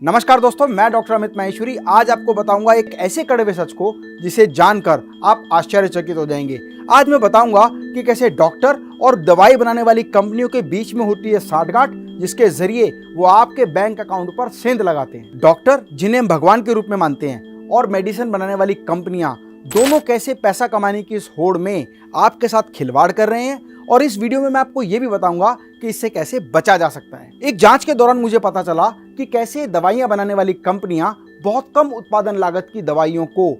नमस्कार दोस्तों, मैं डॉक्टर अमित माहेश्वरी आज आपको बताऊंगा एक ऐसे कड़वे सच को जिसे जानकर आप आश्चर्यचकित हो जाएंगे। आज मैं बताऊंगा कि कैसे डॉक्टर और दवाई बनाने वाली कंपनियों के बीच में होती है साठगांठ, जिसके जरिए वो आपके बैंक अकाउंट पर सेंध लगाते हैं। डॉक्टर, जिन्हें हम भगवान के रूप में मानते हैं, और मेडिसिन बनाने वाली कंपनियां दोनों कैसे पैसा कमाने की इस होड़ में आपके साथ खिलवाड़ कर रहे हैं। और इस वीडियो में मैं आपको यह भी बताऊंगा कि इससे कैसे बचा जा सकता है। एक जांच के दौरान मुझे पता चला कि कैसे दवाइयां बनाने वाली कंपनियां बहुत कम उत्पादन लागत की दवाइयों को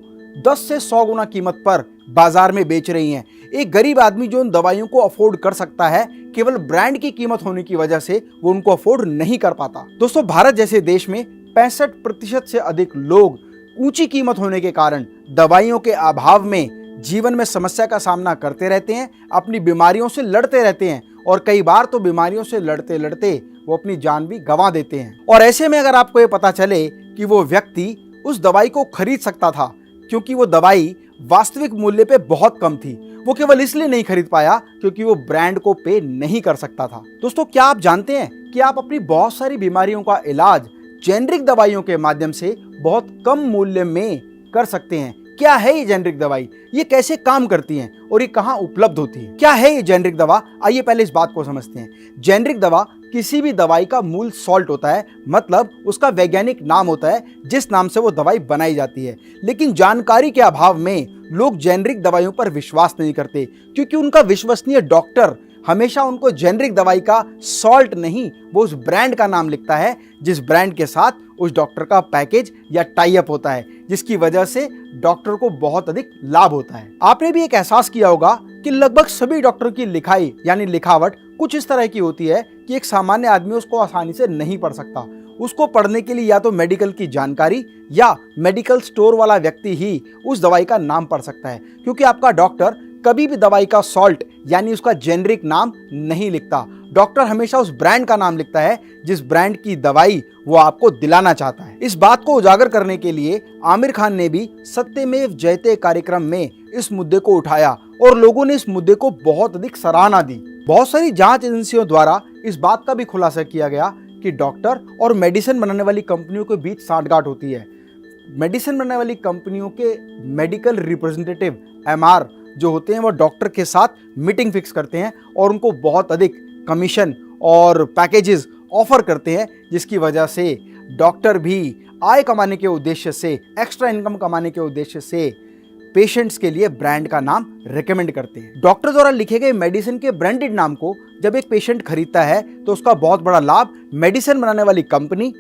10 से 100 गुना कीमत पर बाजार में बेच रही हैं। एक गरीब आदमी जो उन दवाइयों को अफोर्ड कर सकता है, केवल ब्रांड की कीमत होने की वजह से वो उनको अफोर्ड नहीं कर पाता। दोस्तों, भारत जैसे देश में 65% से अधिक लोग ऊंची कीमत होने के कारण दवाइयों के अभाव में जीवन में समस्या का सामना करते रहते हैं, अपनी बीमारियों से लड़ते रहते हैं, और कई बार तो बीमारियों से लड़ते लड़ते वो अपनी जान भी गंवा देते हैं। और ऐसे में अगर आपको ये पता चले कि वो व्यक्ति उस दवाई को खरीद सकता था क्योंकि वो दवाई वास्तविक मूल्य पे बहुत कम थी, वो केवल इसलिए नहीं खरीद पाया क्योंकि वो ब्रांड को पे नहीं कर सकता था। दोस्तों, क्या आप जानते हैं कि आप अपनी बहुत सारी बीमारियों का इलाज जेनरिक दवाइयों के माध्यम से बहुत कम मूल्य में कर सकते हैं? क्या है ये जेनरिक दवाई, ये कैसे काम करती हैं और ये कहाँ उपलब्ध होती है? क्या है ये जेनरिक दवा? आइए पहले इस बात को समझते हैं। जेनरिक दवा किसी भी दवाई का मूल सॉल्ट होता है, मतलब उसका वैज्ञानिक नाम होता है जिस नाम से वो दवाई बनाई जाती है। लेकिन जानकारी के अभाव में लोग जेनरिक दवाइयों पर विश्वास नहीं करते, क्योंकि उनका विश्वसनीय डॉक्टर हमेशा उनको जेनरिक दवाई का सॉल्ट नहीं, वो उस ब्रांड का नाम लिखता है जिस ब्रांड के साथ उस डॉक्टर का पैकेज या टाई अप होता है, जिसकी वजह से डॉक्टर को बहुत अधिक लाभ होता है। आपने भी एक एहसास किया होगा कि लगभग सभी डॉक्टर की लिखाई यानी लिखावट कुछ इस तरह की होती है कि एक सामान्य आदमी उसको आसानी से नहीं पढ़ सकता। उसको पढ़ने के लिए या तो मेडिकल की जानकारी या मेडिकल स्टोर वाला व्यक्ति ही उस दवाई का नाम पढ़ सकता है, क्योंकि आपका डॉक्टर कभी भी दवाई का सॉल्ट यानी उसका जेनरिक नाम नहीं लिखता। डॉक्टर हमेशा उस ब्रांड का नाम लिखता है जिस ब्रांड की दवाई वो आपको दिलाना चाहता है। इस बात को उजागर करने के लिए आमिर खान ने भी सत्यमेव जयते कार्यक्रम में इस मुद्दे को उठाया और लोगों ने इस मुद्दे को बहुत अधिक सराहना दी। बहुत सारी जांच एजेंसियों द्वारा इस बात का भी खुलासा किया गया कि डॉक्टर और मेडिसिन बनाने वाली कंपनियों के बीच साठगांठ होती है। मेडिसिन बनाने वाली कंपनियों के मेडिकल रिप्रेजेंटेटिव MR जो होते हैं वो डॉक्टर के साथ मीटिंग फिक्स करते हैं और उनको बहुत अधिक कमीशन और पैकेजेस ऑफर करते हैं, जिसकी वजह से डॉक्टर भी आय कमाने के उद्देश्य से, एक्स्ट्रा इनकम कमाने के उद्देश्य से पेशेंट्स के लिए ब्रांड का नाम रेकमेंड करते हैं। डॉक्टर द्वारा लिखे गए मेडिसिन के ब्रांडेड नाम को जब एक पेशेंट खरीदता है तो उसका बहुत बड़ा लाभ मेडिसिन बनाने वाली कंपनी,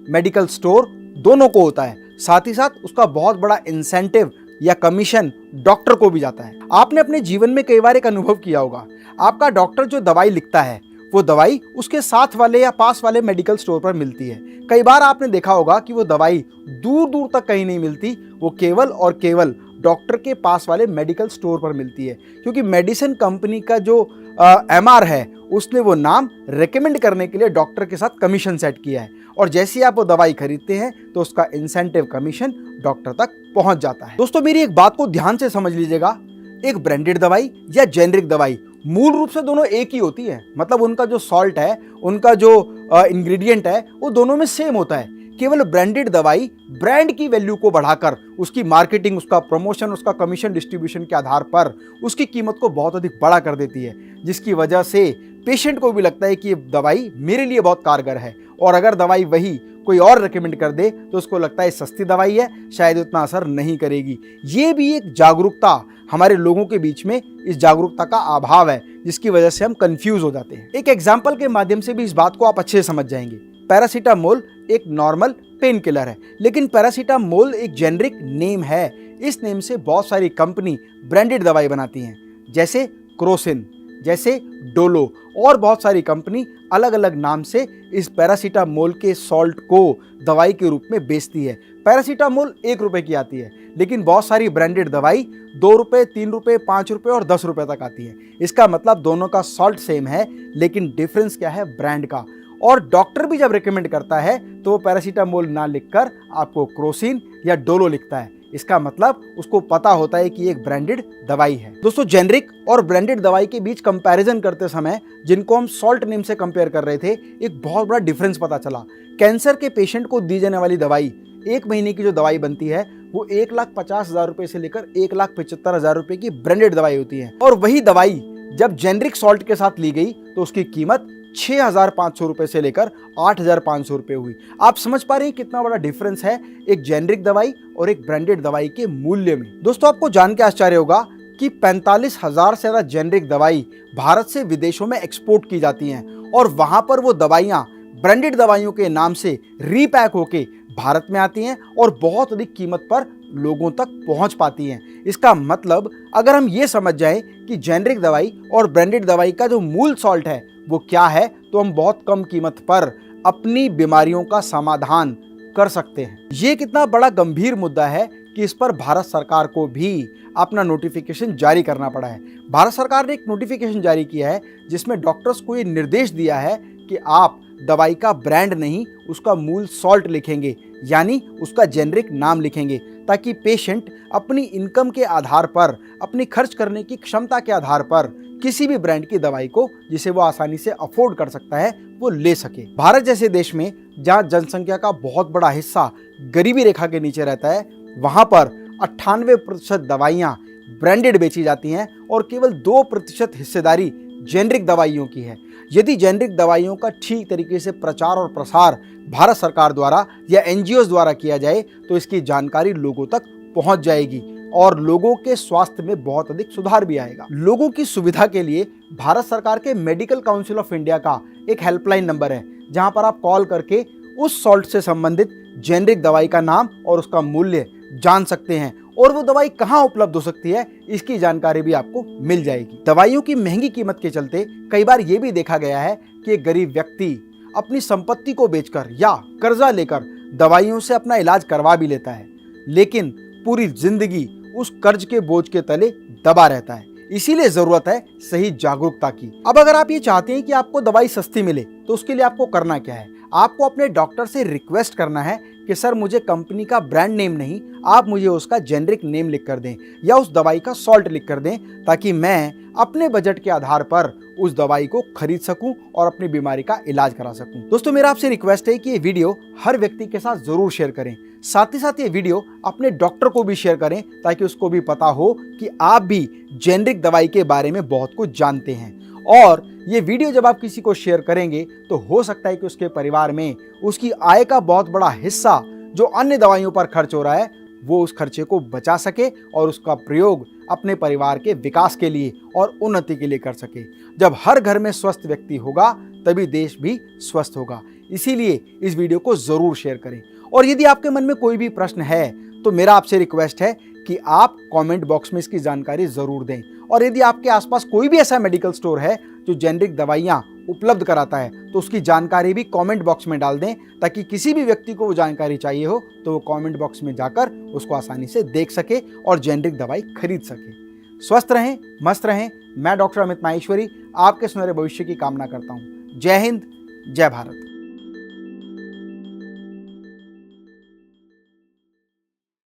मेडिकल स्टोर दोनों को होता है। साथ ही साथ उसका बहुत बड़ा इंसेंटिव या कमीशन डॉक्टर को भी जाता है। आपने अपने जीवन में कई बार एक अनुभव किया होगा, आपका डॉक्टर जो दवाई लिखता है वो दवाई उसके साथ वाले या पास वाले मेडिकल स्टोर पर मिलती है। कई बार आपने देखा होगा कि वो दवाई दूर दूर तक कहीं नहीं मिलती, वो केवल और केवल डॉक्टर के पास वाले मेडिकल स्टोर पर मिलती है, क्योंकि मेडिसिन कंपनी का जो MR है उसने वो नाम रेकमेंड करने के लिए डॉक्टर के साथ कमीशन सेट किया है, और जैसे ही आप वो दवाई खरीदते हैं तो उसका इंसेंटिव कमीशन डॉक्टर तक पहुंच जाता है। दोस्तों, मेरी एक बात को ध्यान से समझ लीजिएगा, एक ब्रांडेड दवाई या जेनरिक दवाई मूल रूप से दोनों एक ही होती है। मतलब उनका जो सॉल्ट है, उनका जो इंग्रेडिएंट है, वो दोनों में सेम होता है। केवल ब्रांडेड दवाई ब्रांड की वैल्यू को बढ़ाकर उसकी मार्केटिंग, उसका प्रमोशन, उसका कमीशन डिस्ट्रीब्यूशन के आधार पर उसकी कीमत को बहुत अधिक बड़ा कर देती है, जिसकी वजह से पेशेंट को भी लगता है कि ये दवाई मेरे लिए बहुत कारगर है, और अगर दवाई वही कोई और रेकमेंड कर दे तो उसको लगता है सस्ती दवाई है, शायद उतना असर नहीं करेगी। ये भी एक जागरूकता, हमारे लोगों के बीच में इस जागरूकता का अभाव है, जिसकी वजह से हम कंफ्यूज हो जाते हैं। एक एग्जाम्पल के माध्यम से भी इस बात को आप अच्छे से समझ जाएंगे। पैरासीटामोल एक नॉर्मल पेन किलर है, लेकिन पैरासीटामोल एक जेनरिक नेम है। इस नेम से बहुत सारी कंपनी ब्रांडेड दवाई बनाती हैं, जैसे क्रोसिन, जैसे डोलो, और बहुत सारी कंपनी अलग अलग नाम से इस पैरासीटामोल के सॉल्ट को दवाई के रूप में बेचती है। पैरासीटामोल 1 रुपए की आती है, लेकिन बहुत सारी ब्रांडेड दवाई 2 रुपए, 3 रुपए, 5 रुपए और 10 रुपए तक आती है। इसका मतलब दोनों का सॉल्ट सेम है, लेकिन डिफरेंस क्या है? ब्रांड का। और डॉक्टर भी जब रेकमेंड करता है तो वो पैरासीटामोल ना लिखकर आपको क्रोसिन या डोलो लिखता है। इसका मतलब उसको पता होता है कि एक ब्रांडेड दवाई है। दोस्तों, जेनरिक और ब्रांडेड दवाई के बीच कंपैरिजन करते समय जिनको हम सॉल्ट नेम से कंपेयर कर रहे थे, एक बहुत बड़ा डिफरेंस पता चला। कैंसर के पेशेंट को दी जाने वाली दवाई, 1 महीने की जो दवाई बनती है, वो 1,50,000 रुपए से लेकर 1,75,000 रुपए की ब्रांडेड दवाई होती है। और वही दवाई जब जेनरिक सॉल्ट के साथ ली गई तो उसकी कीमत 6,500 रुपए से लेकर 8,500 रुपए हुई। आप समझ पा रहे हैं कितना बड़ा डिफरेंस है एक जेनरिक दवाई और एक ब्रांडेड दवाई के मूल्य में। दोस्तों, आपको जान के आश्चर्य होगा कि 45,000 से ज्यादा जेनरिक दवाई भारत से विदेशों में एक्सपोर्ट की जाती हैं और वहां पर वो दवाइयां ब्रांडेड दवाइयों के नाम से रीपैक होके भारत में आती हैं और बहुत अधिक कीमत पर लोगों तक पहुंच पाती हैं। इसका मतलब अगर हम ये समझ जाएं कि जेनरिक दवाई और ब्रांडेड दवाई का जो मूल सॉल्ट है वो क्या है, तो हम बहुत कम कीमत पर अपनी बीमारियों का समाधान कर सकते हैं। ये कितना बड़ा गंभीर मुद्दा है कि इस पर भारत सरकार को भी अपना नोटिफिकेशन जारी करना पड़ा है। भारत सरकार ने एक नोटिफिकेशन जारी किया है जिसमें डॉक्टर्स को ये निर्देश दिया है कि आप दवाई का ब्रांड नहीं, उसका मूल सॉल्ट लिखेंगे, यानी उसका जेनरिक नाम लिखेंगे, ताकि पेशेंट अपनी इनकम के आधार पर, अपनी खर्च करने की क्षमता के आधार पर किसी भी ब्रांड की दवाई को, जिसे वो आसानी से अफोर्ड कर सकता है, वो ले सके। भारत जैसे देश में जहाँ जनसंख्या का बहुत बड़ा हिस्सा गरीबी रेखा के नीचे रहता है, वहाँ पर 98% दवाइयाँ ब्रांडेड बेची जाती हैं और केवल 2% हिस्सेदारी जेनरिक दवाइयों की है। यदि जेनरिक दवाइयों का ठीक तरीके से प्रचार और प्रसार भारत सरकार द्वारा या एनजीओ द्वारा किया जाए तो इसकी जानकारी लोगों तक पहुंच जाएगी और लोगों के स्वास्थ्य में बहुत अधिक सुधार भी आएगा। लोगों की सुविधा के लिए भारत सरकार के मेडिकल काउंसिल ऑफ इंडिया का एक हेल्पलाइन नंबर है, जहां पर आप कॉल करके उस सॉल्ट से संबंधित जेनरिक दवाई का नाम और उसका मूल्य जान सकते हैं और वो दवाई कहाँ उपलब्ध हो सकती है, इसकी जानकारी भी आपको मिल जाएगी। दवाइयों की महंगी कीमत के चलते कई बार ये भी देखा गया है कि एक गरीब व्यक्ति अपनी संपत्ति को बेचकर या कर्जा लेकर दवाइयों से अपना इलाज करवा भी लेता है, लेकिन पूरी जिंदगी उस कर्ज के बोझ के तले दबा रहता है। इसीलिए जरूरत है सही जागरूकता की। अब अगर आप ये चाहते हैं कि आपको दवाई सस्ती मिले तो उसके लिए आपको करना क्या है? आपको अपने डॉक्टर से रिक्वेस्ट करना है कि सर मुझे कंपनी का ब्रांड नेम नहीं, आप मुझे उसका जेनरिक नेम लिख कर दें या उस दवाई का सॉल्ट लिख कर दें, ताकि मैं अपने बजट के आधार पर उस दवाई को खरीद सकूं और अपनी बीमारी का इलाज करा सकूं। दोस्तों, मेरा आपसे रिक्वेस्ट है कि ये वीडियो हर व्यक्ति के साथ जरूर शेयर करें। साथ ही साथ ये वीडियो अपने डॉक्टर को भी शेयर करें ताकि उसको भी पता हो कि आप भी जेनरिक दवाई के बारे में बहुत कुछ जानते हैं। और ये वीडियो जब आप किसी को शेयर करेंगे तो हो सकता है कि उसके परिवार में उसकी आय का बहुत बड़ा हिस्सा जो अन्य दवाइयों पर खर्च हो रहा है, वो उस खर्चे को बचा सके और उसका प्रयोग अपने परिवार के विकास के लिए और उन्नति के लिए कर सके। जब हर घर में स्वस्थ व्यक्ति होगा तभी देश भी स्वस्थ होगा। इसीलिए इस वीडियो को जरूर शेयर करें। और यदि आपके मन में कोई भी प्रश्न है तो मेरा आपसे रिक्वेस्ट है कि आप कमेंट बॉक्स में इसकी जानकारी जरूर दें। और यदि आपके आसपास कोई भी ऐसा मेडिकल स्टोर है जो जेनरिक दवाइयाँ उपलब्ध कराता है तो उसकी जानकारी भी कमेंट बॉक्स में डाल दें, ताकि किसी भी व्यक्ति को वो जानकारी चाहिए हो तो वो कमेंट बॉक्स में जाकर उसको आसानी से देख सके और जेनरिक दवाई खरीद सके। स्वस्थ रहें, मस्त रहें। मैं डॉक्टर अमित माहेश्वरी आपके सुनहरे भविष्य की कामना करता हूँ। जय हिंद, जय भारत।